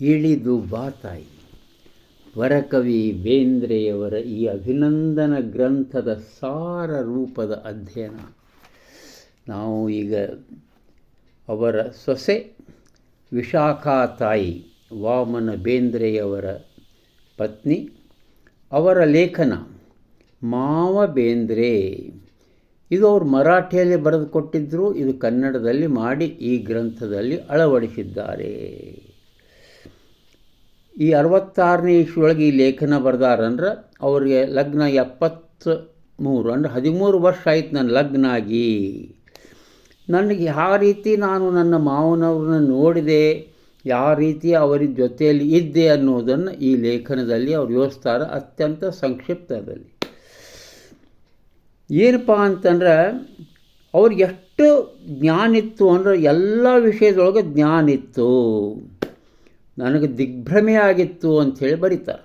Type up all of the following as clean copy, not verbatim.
ಇಳಿದು ಬಾತಾಯಿ ವರಕವಿ ಬೇಂದ್ರೆಯವರ ಈ ಅಭಿನಂದನ ಗ್ರಂಥದ ಸಾರ ರೂಪದ ಅಧ್ಯಯನ. ನಾವು ಈಗ ಅವರ ಸೊಸೆ ವಿಶಾಖಾ ತಾಯಿ ವಾಮನ ಬೇಂದ್ರೆಯವರ ಪತ್ನಿ, ಅವರ ಲೇಖನ ಮಾವ ಬೇಂದ್ರೆ. ಇದು ಅವರು ಮರಾಠಿಯಲ್ಲಿ ಬರೆದು ಕೊಟ್ಟಿದ್ದರು, ಇದು ಕನ್ನಡದಲ್ಲಿ ಮಾಡಿ ಈ ಗ್ರಂಥದಲ್ಲಿ ಅಳವಡಿಸಿದ್ದಾರೆ. ಈ 66ನೇ ಇಸ್ವಿಯೊಳಗೆ ಈ ಲೇಖನ ಬರೆದಾರಂದ್ರೆ ಅವ್ರಿಗೆ ಲಗ್ನ 73 ಅಂದರೆ 13 ವರ್ಷ ಆಯ್ತು ನನ್ನ ಲಗ್ನ ಆಗಿ. ನನಗೆ ಯಾವ ರೀತಿ ನಾನು ನನ್ನ ಮಾವನವ್ರನ್ನ ನೋಡಿದೆ, ಯಾವ ರೀತಿ ಅವರ ಜೊತೆಯಲ್ಲಿ ಇದ್ದೆ ಅನ್ನೋದನ್ನು ಈ ಲೇಖನದಲ್ಲಿ ಅವ್ರು ಯೋಚಿಸ್ತಾರೆ ಅತ್ಯಂತ ಸಂಕ್ಷಿಪ್ತದಲ್ಲಿ. ಏನಪ್ಪ ಅಂತಂದ್ರೆ ಅವ್ರಿಗೆ ಎಷ್ಟು ಜ್ಞಾನಿತ್ತು ಅಂದರೆ ಎಲ್ಲ ವಿಷಯದೊಳಗೆ ಜ್ಞಾನಿತ್ತು, ನನಗೆ ದಿಗ್ಭ್ರಮೆ ಆಗಿತ್ತು ಅಂಥೇಳಿ ಬರೀತಾರೆ.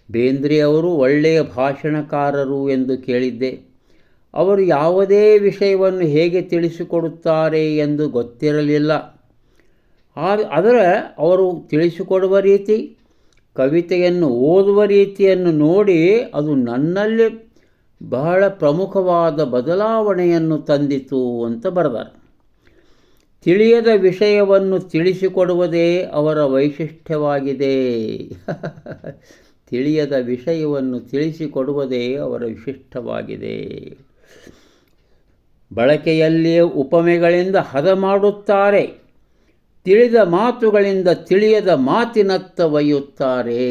ಬೇಂದ್ರೆ ಅವರು ಒಳ್ಳೆಯ ಭಾಷಣಕಾರರು ಎಂದು ಕೇಳಿದ್ದೆ. ಅವರು ಯಾವುದೇ ವಿಷಯವನ್ನು ಹೇಗೆ ತಿಳಿಸಿಕೊಡುತ್ತಾರೆ ಎಂದು ಗೊತ್ತಿರಲಿಲ್ಲ. ಆದರೆ ಅವರು ತಿಳಿಸಿಕೊಡುವ ರೀತಿ, ಕವಿತೆಯನ್ನು ಓದುವ ರೀತಿಯನ್ನು ನೋಡಿ ಅದು ನನ್ನಲ್ಲಿ ಬಹಳ ಪ್ರಮುಖವಾದ ಬದಲಾವಣೆಯನ್ನು ತಂದಿತು ಅಂತ ಬರೆದಾರೆ. ತಿಳಿಯದ ವಿಷಯವನ್ನು ತಿಳಿಸಿಕೊಡುವುದೇ ಅವರ ವೈಶಿಷ್ಟ್ಯವಾಗಿದೆ. ತಿಳಿಯದ ವಿಷಯವನ್ನು ತಿಳಿಸಿಕೊಡುವುದೇ ಅವರ ವಿಶಿಷ್ಟವಾಗಿದೆ. ಬಳಕೆಯಲ್ಲಿಯೇ ಉಪಮೆಗಳಿಂದ ಹದ ಮಾಡುತ್ತಾರೆ, ತಿಳಿದ ಮಾತುಗಳಿಂದ ತಿಳಿಯದ ಮಾತಿನತ್ತ ಒಯ್ಯುತ್ತಾರೆ.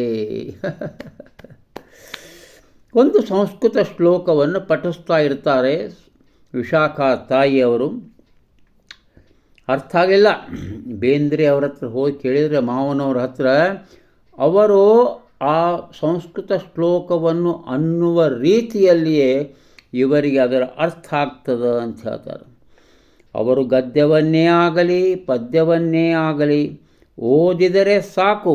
ಒಂದು ಸಂಸ್ಕೃತ ಶ್ಲೋಕವನ್ನು ಪಠಿಸ್ತಾ ಇರ್ತಾರೆ ವಿಶಾಖಾ ತಾಯಿಯವರು. ಅರ್ಥ ಆಗಲಿಲ್ಲ. ಬೇಂದ್ರೆ ಅವ್ರ ಹತ್ರ ಹೋಗಿ ಕೇಳಿದರೆ ಮಾವನವ್ರ ಹತ್ರ, ಅವರು ಆ ಸಂಸ್ಕೃತ ಶ್ಲೋಕವನ್ನು ಅನ್ನುವ ರೀತಿಯಲ್ಲಿಯೇ ಇವರಿಗೆ ಅದರ ಅರ್ಥ ಆಗ್ತದೆ ಅಂತ ಹೇಳ್ತಾರೆ. ಅವರು ಗದ್ಯವನ್ನೇ ಆಗಲಿ ಪದ್ಯವನ್ನೇ ಆಗಲಿ ಓದಿದರೆ ಸಾಕು,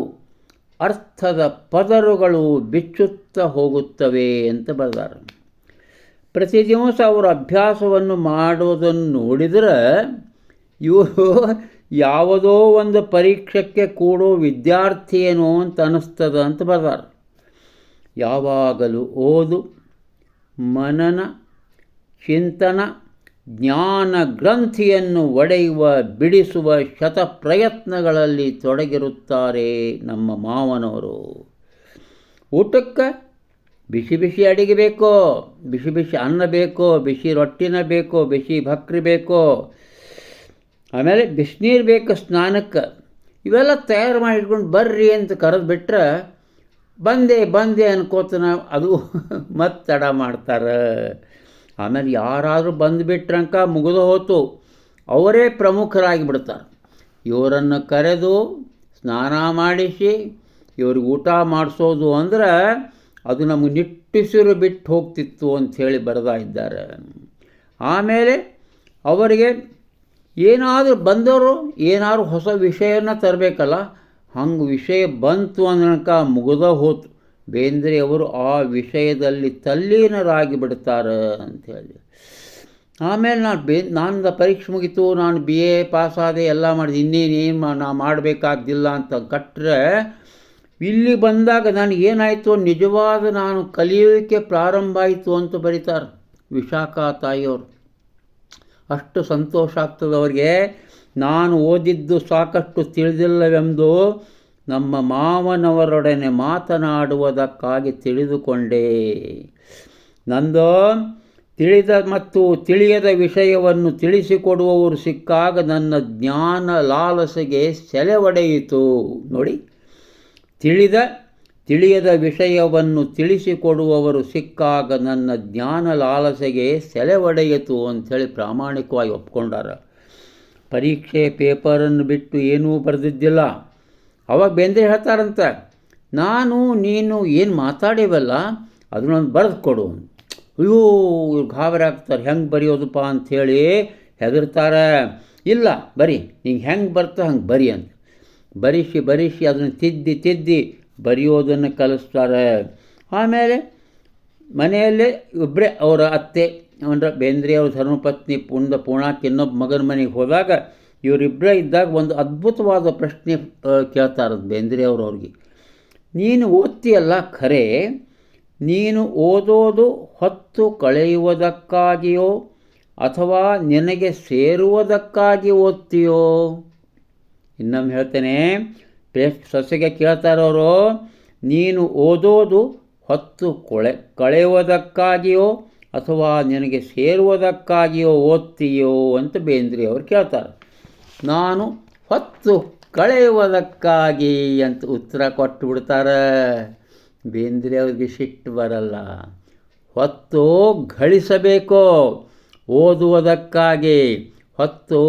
ಅರ್ಥದ ಪದರುಗಳು ಬಿಚ್ಚುತ್ತಾ ಹೋಗುತ್ತವೆ ಅಂತ ಬರೆದಾರೆ. ಪ್ರತಿ ದಿವಸ ಅವರು ಅಭ್ಯಾಸವನ್ನು ಮಾಡೋದನ್ನು ನೋಡಿದರೆ ಇವರು ಯಾವುದೋ ಒಂದು ಪರೀಕ್ಷೆಗೆ ಕೂಡೋ ವಿದ್ಯಾರ್ಥಿಯೇನೋ ಅಂತ ಅನ್ನಿಸ್ತದೆ ಅಂತ ಬರೆದಾರೆ. ಯಾವಾಗಲೂ ಓದು, ಮನನ, ಚಿಂತನ, ಜ್ಞಾನ ಗ್ರಂಥಿಯನ್ನು ಒಡೆಯುವ ಬಿಡಿಸುವ ಶತ ಪ್ರಯತ್ನಗಳಲ್ಲಿ ತೊಡಗಿರುತ್ತಾರೆ ನಮ್ಮ ಮಾವನವರು. ಊಟಕ್ಕೆ ಬಿಸಿ ಬಿಸಿ ಅಡಿಗೆ ಬೇಕೋ, ಬಿಸಿ ಬಿಸಿ ಅನ್ನ ಬೇಕೋ, ಬಿಸಿ ರೊಟ್ಟಿನ ಬೇಕೋ, ಬಿಸಿ ಭಕ್ರಿ ಬೇಕೋ, ಆಮೇಲೆ ಬಿಸಿನೀರು ಬೇಕು ಸ್ನಾನಕ್ಕೆ. ಇವೆಲ್ಲ ತಯಾರು ಮಾಡಿ ಇಟ್ಕೊಂಡು ಬರ್ರಿ ಅಂತ ಕರೆದು ಬಿಟ್ಟರೆ ಬಂದೆ ಅನ್ಕೋತನ ಅದು ಮತ್ತೆ ತಡ ಮಾಡ್ತಾರೆ. ಆಮೇಲೆ ಯಾರಾದರೂ ಬಂದುಬಿಟ್ರಂಕ ಮುಗಿದು ಹೋತು, ಅವರೇ ಪ್ರಮುಖರಾಗಿ ಬಿಡ್ತಾರೆ. ಇವರನ್ನು ಕರೆದು ಸ್ನಾನ ಮಾಡಿಸಿ ಇವ್ರಿಗೆ ಊಟ ಮಾಡಿಸೋದು ಅಂದ್ರೆ ಅದು ನಮಗೆ ನಿಟ್ಟುಸಿರು ಬಿಟ್ಟು ಹೋಗ್ತಿತ್ತು ಅಂಥೇಳಿ ಬರೆದಾ ಇದ್ದಾರೆ. ಆಮೇಲೆ ಅವರಿಗೆ ಏನಾದರೂ ಬಂದವರು ಏನಾದ್ರು ಹೊಸ ವಿಷಯನ ತರಬೇಕಲ್ಲ, ಹಂಗೆ ವಿಷಯ ಬಂತು ಅನ್ನಕ ಮುಗಿದ ಹೋತು. ಬೇಂದ್ರೆ ಅವರು ಆ ವಿಷಯದಲ್ಲಿ ತಲ್ಲೀನರಾಗಿ ಬಿಡ್ತಾರೆ ಅಂಥೇಳಿ. ಆಮೇಲೆ ನಾನು ಪರೀಕ್ಷೆ ಮುಗಿತು, ನಾನು BA ಪಾಸಾದೆ, ಎಲ್ಲ ಮಾಡಿದೆ, ಇನ್ನೇನೇನು ನಾ ಮಾಡಬೇಕಾಗ್ದಿಲ್ಲ ಅಂತ ಕಟ್ಟರೆ ಇಲ್ಲಿ ಬಂದಾಗ ನನಗೇನಾಯಿತು, ನಿಜವಾದ ನಾನು ಕಲಿಯೋಕ್ಕೆ ಪ್ರಾರಂಭ ಆಯಿತು ಅಂತ ಬರೀತಾರೆ ವಿಶಾಖಾ ತಾಯಿಯವರು. ಅಷ್ಟು ಸಂತೋಷ ಆಗ್ತದೆ ಅವರಿಗೆ. ನಾನು ಓದಿದ್ದು ಸಾಕಷ್ಟು ತಿಳಿದಿಲ್ಲವೆಂದು ನಮ್ಮ ಮಾವನವರೊಡನೆ ಮಾತನಾಡುವುದಕ್ಕಾಗಿ ತಿಳಿದುಕೊಂಡೆ. ನಂದು ತಿಳಿದ ಮತ್ತು ತಿಳಿಯದ ವಿಷಯವನ್ನು ತಿಳಿಸಿಕೊಡುವವರು ಸಿಕ್ಕಾಗ ನನ್ನ ಜ್ಞಾನ ಲಾಲಸೆಗೆ ಸೆಲೆ ಒಡೆಯಿತು. ನೋಡಿ, ತಿಳಿಯದ ವಿಷಯವನ್ನು ತಿಳಿಸಿಕೊಡುವವರು ಸಿಕ್ಕಾಗ ನನ್ನ ಜ್ಞಾನ ಲಾಲಸೆಗೆ ಸೆಲೆ ಒಡೆಯಿತು ಅಂಥೇಳಿ ಪ್ರಾಮಾಣಿಕವಾಗಿ ಒಪ್ಕೊಂಡಾರ. ಪರೀಕ್ಷೆ ಪೇಪರನ್ನು ಬಿಟ್ಟು ಏನೂ ಬರೆದಿದ್ದಿಲ್ಲ. ಅವಾಗ ಬೇಂದ್ರೆ ಹೇಳ್ತಾರಂತೆ, ನೀನು ಏನು ಮಾತಾಡೇವಲ್ಲ ಅದನ್ನೊಂದು ಬರೆದು ಕೊಡು. ಅಯ್ಯೋ ಇವ್ರು ಗಾಬರಿ ಆಗ್ತಾರೆ, ಹೆಂಗೆ ಬರೆಯೋದಪ್ಪ ಅಂಥೇಳಿ ಹೆದರ್ತಾರೆ. ಇಲ್ಲ ಬರಿ, ನಿಂಗೆ ಹೆಂಗೆ ಬರ್ತೋ ಹಂಗೆ ಬರಿ ಅಂತ ಬರಿಸಿ ಅದನ್ನು ತಿದ್ದಿ ಬರೆಯೋದನ್ನು ಕಲಿಸ್ತಾರೆ. ಆಮೇಲೆ ಮನೆಯಲ್ಲೇ ಇಬ್ಬರೇ ಅವರ ಅತ್ತೆ ಅಂದರೆ ಬೇಂದ್ರೆಯವರು ಧರ್ಮಪತ್ನಿ ಪೂಣಾಕ್ಕೆ ಇನ್ನೊಬ್ಬ ಮಗನ ಮನೆಗೆ ಹೋದಾಗ ಇವರಿಬ್ಬರೇ ಇದ್ದಾಗ ಒಂದು ಅದ್ಭುತವಾದ ಪ್ರಶ್ನೆ ಕೇಳ್ತಾರದು ಬೇಂದ್ರೆಯವರು ಅವ್ರಿಗೆ. ನೀನು ಓದ್ತೀಯಲ್ಲ ಖರೆ, ನೀನು ಓದೋದು ಹೊತ್ತು ಕಳೆಯುವುದಕ್ಕಾಗಿಯೋ ಅಥವಾ ನಿನಗೆ ಸೇರುವುದಕ್ಕಾಗಿ ಓದ್ತೀಯೋ? ಇನ್ನೊಮ್ಮೆ ಹೇಳ್ತೇನೆ, ಸೊಸೆಗೆ ಕೇಳ್ತಾರವರು, ನೀನು ಓದೋದು ಹೊತ್ತು ಕಳೆಯುವುದಕ್ಕಾಗಿಯೋ ಅಥವಾ ನಿನಗೆ ಸೇರುವುದಕ್ಕಾಗಿಯೋ ಓದ್ತೀಯೋ ಅಂತ ಬೇಂದ್ರೆಯವರು ಕೇಳ್ತಾರೆ. ನಾನು ಹೊತ್ತು ಕಳೆಯುವುದಕ್ಕಾಗಿ ಅಂತ ಉತ್ತರ ಕೊಟ್ಟು ಬಿಡ್ತಾರೆ. ಬೇಂದ್ರೆಯವ್ರಿಗೆ ಸಿಟ್ಟು ಬರಲ್ಲ. ಹೊತ್ತು ಗಳಿಸಬೇಕು ಓದುವುದಕ್ಕಾಗಿ, ಹೊತ್ತು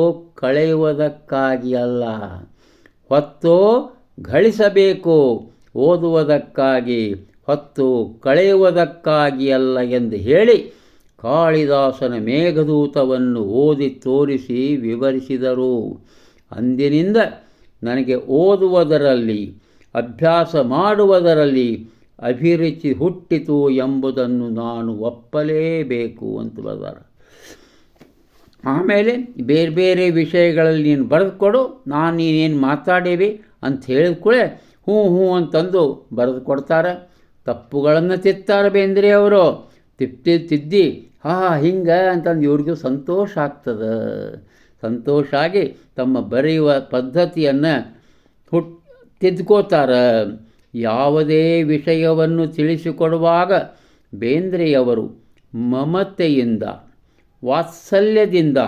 ಕಳೆಯುವುದಕ್ಕಾಗಿ ಅಲ್ಲ. ಹೊತ್ತು ಗಳಿಸಬೇಕು ಓದುವುದಕ್ಕಾಗಿ, ಹೊತ್ತು ಕಳೆಯುವುದಕ್ಕಾಗಿ ಅಲ್ಲ ಎಂದು ಹೇಳಿ ಕಾಳಿದಾಸನ ಮೇಘದೂತವನ್ನು ಓದಿ ತೋರಿಸಿ ವಿವರಿಸಿದರು. ಅಂದಿನಿಂದ ನನಗೆ ಓದುವುದರಲ್ಲಿ, ಅಭ್ಯಾಸ ಮಾಡುವುದರಲ್ಲಿ ಅಭಿರುಚಿ ಹುಟ್ಟಿತು ಎಂಬುದನ್ನು ನಾನು ಒಪ್ಪಲೇಬೇಕು ಅಂತ ಬರ್ತಾರೆ. ಆಮೇಲೆ ಬೇರೆ ಬೇರೆ ವಿಷಯಗಳಲ್ಲಿ ನೀನು ಬರೆದು ಕೊಡು, ನಾನು ನೀನೇನು ಮಾತಾಡೇವಿ ಅಂತ ಹೇಳಿದ ಕೂಡಲೇ ಹ್ಞೂ ಹ್ಞೂ ಅಂತಂದು ಬರೆದು ಕೊಡ್ತಾರೆ. ತಪ್ಪುಗಳನ್ನು ತಿತ್ತಾರೆ ಬೇಂದ್ರೆಯವರು. ತಿದ್ದಿ ಹಿಂಗೆ ಅಂತಂದು ಇವ್ರಿಗೂ ಸಂತೋಷ ಆಗ್ತದೆ. ಸಂತೋಷ ಆಗಿ ತಮ್ಮ ಬರೆಯುವ ಪದ್ಧತಿಯನ್ನು ತಿದ್ಕೋತಾರೆ. ಯಾವುದೇ ವಿಷಯವನ್ನು ತಿಳಿಸಿಕೊಡುವಾಗ ಬೇಂದ್ರೆಯವರು ಮಮತೆಯಿಂದ, ವಾತ್ಸಲ್ಯದಿಂದ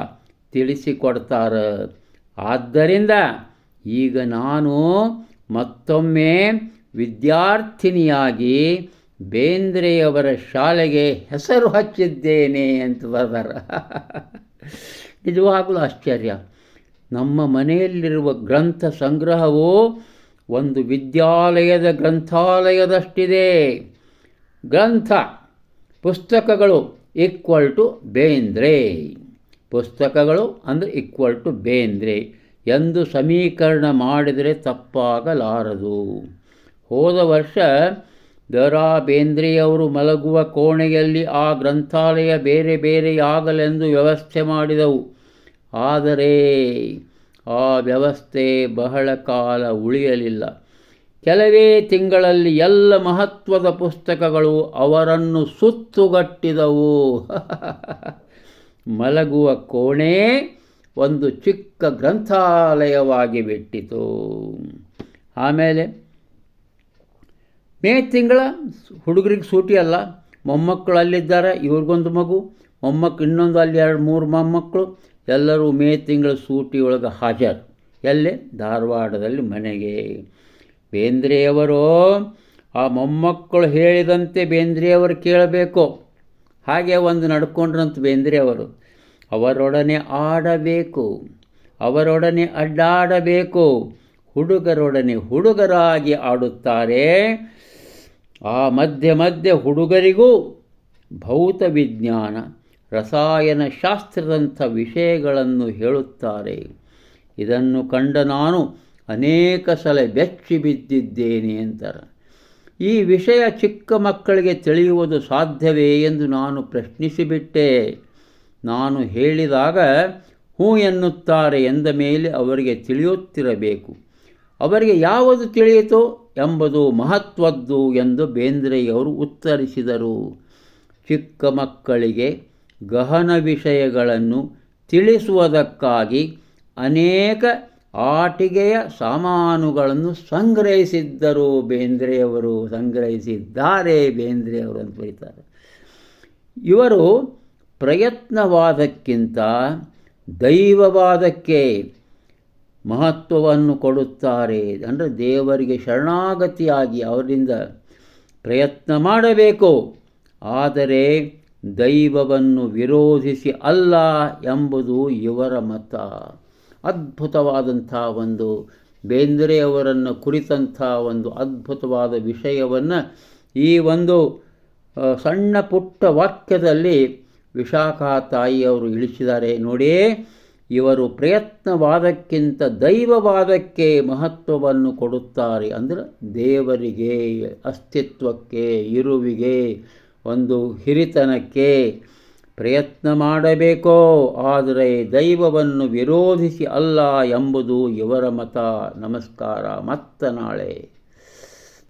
ತಿಳಿಸಿಕೊಡ್ತಾರೆ. ಆದ್ದರಿಂದ ಈಗ ನಾನು ಮತ್ತೊಮ್ಮೆ ವಿದ್ಯಾರ್ಥಿನಿಯಾಗಿ ಬೇಂದ್ರೆಯವರ ಶಾಲೆಗೆ ಹೆಸರು ಹಚ್ಚಿದ್ದೇನೆ ಅಂತ ಬರ್ದಾರ. ನಿಜವಾಗಲೂ ಆಶ್ಚರ್ಯ. ನಮ್ಮ ಮನೆಯಲ್ಲಿರುವ ಗ್ರಂಥ ಸಂಗ್ರಹವು ಒಂದು ವಿದ್ಯಾಲಯದ ಗ್ರಂಥಾಲಯದಷ್ಟಿದೆ. ಗ್ರಂಥ ಪುಸ್ತಕಗಳು ಈಕ್ವಲ್ ಟು ಬೇಂದ್ರೆ, ಪುಸ್ತಕಗಳು ಅಂದರೆ ಈಕ್ವಲ್ ಟು ಬೇಂದ್ರೆ ಎಂದು ಸಮೀಕರಣ ಮಾಡಿದರೆ ತಪ್ಪಾಗಲಾರದು. ಹೋದ ವರ್ಷ ಬೇಂದ್ರೆಯವರು ಮಲಗುವ ಕೋಣೆಯಲ್ಲಿ ಆ ಗ್ರಂಥಾಲಯ ಬೇರೆ ಬೇರೆಯಾಗಲೆಂದು ವ್ಯವಸ್ಥೆ ಮಾಡಿದವು. ಆದರೆ ಆ ವ್ಯವಸ್ಥೆ ಬಹಳ ಕಾಲ ಉಳಿಯಲಿಲ್ಲ. ಕೆಲವೇ ತಿಂಗಳಲ್ಲಿ ಎಲ್ಲ ಮಹತ್ವದ ಪುಸ್ತಕಗಳು ಅವರನ್ನು ಸುತ್ತುಗಟ್ಟಿದವು. ಮಲಗುವ ಕೋಣೆ ಒಂದು ಚಿಕ್ಕ ಗ್ರಂಥಾಲಯವಾಗಿ ಬಿಟ್ಟಿತು. ಆಮೇಲೆ ಮೇ ತಿಂಗಳ ಹುಡುಗರಿಗೆ ಸೂಟಿ ಅಲ್ಲ, ಮೊಮ್ಮಕ್ಕಳು ಅಲ್ಲಿದ್ದಾರೆ. ಇವ್ರಿಗೊಂದು ಮಗು, ಮೊಮ್ಮಕ್ಕಳು ಇನ್ನೊಂದು, ಅಲ್ಲಿ 2-3 ಮೊಮ್ಮಕ್ಕಳು. ಎಲ್ಲರೂ ಮೇ ತಿಂಗಳ ಸೂಟಿಯೊಳಗೆ ಹಾಜರು. ಎಲ್ಲೇ? ಧಾರವಾಡದಲ್ಲಿ ಮನೆಗೆ. ಬೇಂದ್ರೆಯವರು ಆ ಮೊಮ್ಮಕ್ಕಳು ಹೇಳಿದಂತೆ ಬೇಂದ್ರೆಯವರು ಕೇಳಬೇಕು. ಹಾಗೆ ಒಂದು ನಡ್ಕೊಂಡ್ರಂತ ಬೇಂದ್ರೆಯವರು. ಅವರೊಡನೆ ಆಡಬೇಕು, ಅವರೊಡನೆ ಅಡ್ಡಾಡಬೇಕು. ಹುಡುಗರೊಡನೆ ಹುಡುಗರಾಗಿ ಆಡುತ್ತಾರೆ. ಆ ಮಧ್ಯೆ ಹುಡುಗರಿಗೂ ಭೌತ ವಿಜ್ಞಾನ, ರಸಾಯನಶಾಸ್ತ್ರದಂಥ ವಿಷಯಗಳನ್ನು ಹೇಳುತ್ತಾರೆ. ಇದನ್ನು ಕಂಡ ನಾನು ಅನೇಕ ಸಲ ಬೆಚ್ಚಿ ಬಿದ್ದಿದ್ದೇನೆ ಅಂತಾರೆ. ಈ ವಿಷಯ ಚಿಕ್ಕ ಮಕ್ಕಳಿಗೆ ತಿಳಿಯುವುದು ಸಾಧ್ಯವೇ ಎಂದು ನಾನು ಪ್ರಶ್ನಿಸಿಬಿಟ್ಟೆ. ನಾನು ಹೇಳಿದಾಗ ಹ್ಞೂ ಎನ್ನುತ್ತಾರೆ ಎಂದ ಮೇಲೆ ಅವರಿಗೆ ತಿಳಿಯುತ್ತಿರಬೇಕು. ಅವರಿಗೆ ಯಾವುದು ತಿಳಿಯಿತು ಎಂಬುದು ಮಹತ್ವದ್ದು ಎಂದು ಬೇಂದ್ರೆಯವರು ಉತ್ತರಿಸಿದರು. ಚಿಕ್ಕ ಮಕ್ಕಳಿಗೆ ಗಹನ ವಿಷಯಗಳನ್ನು ತಿಳಿಸುವುದಕ್ಕಾಗಿ ಅನೇಕ ಆಟಿಕೆಯ ಸಾಮಾನುಗಳನ್ನು ಸಂಗ್ರಹಿಸಿದ್ದರು ಬೇಂದ್ರೆಯವರು. ಸಂಗ್ರಹಿಸಿದ್ದಾರೆ ಬೇಂದ್ರೆಯವರು ಅಂತ ಬರೀತಾರೆ. ಇವರು ಪ್ರಯತ್ನವಾದಕ್ಕಿಂತ ದೈವವಾದಕ್ಕೆ ಮಹತ್ವವನ್ನು ಕೊಡುತ್ತಾರೆ. ಅಂದರೆ ದೇವರಿಗೆ ಶರಣಾಗತಿಯಾಗಿ ಅವರಿಂದ ಪ್ರಯತ್ನ ಮಾಡಬೇಕು, ಆದರೆ ದೈವವನ್ನು ವಿರೋಧಿಸಿ ಅಲ್ಲ ಎಂಬುದು ಇವರ ಮತ. ಅದ್ಭುತವಾದಂಥ ಒಂದು ಬೇಂದ್ರೆಯವರನ್ನು ಕುರಿತಂಥ ಒಂದು ಅದ್ಭುತವಾದ ವಿಷಯವನ್ನು ಈ ಒಂದು ಸಣ್ಣ ಪುಟ್ಟ ವಾಕ್ಯದಲ್ಲಿ ವಿಶಾಖಾ ತಾಯಿಯವರು ಇಳಿಸಿದ್ದಾರೆ ನೋಡಿ. ಇವರು ಪ್ರಯತ್ನವಾದಕ್ಕಿಂತ ದೈವವಾದಕ್ಕೆ ಮಹತ್ವವನ್ನು ಕೊಡುತ್ತಾರೆ. ಅಂದರೆ ದೇವರಿಗೆ, ಅಸ್ತಿತ್ವಕ್ಕೆ, ಇರುವಿಗೆ ಒಂದು ಹಿರಿತನಕ್ಕೆ ಪ್ರಯತ್ನ ಮಾಡಬೇಕೋ, ಆದರೆ ದೈವವನ್ನು ವಿರೋಧಿಸಿ ಅಲ್ಲ ಎಂಬುದು ಇವರ ಮತ. ನಮಸ್ಕಾರ, ಮತ್ತೆ ನಾಳೆ.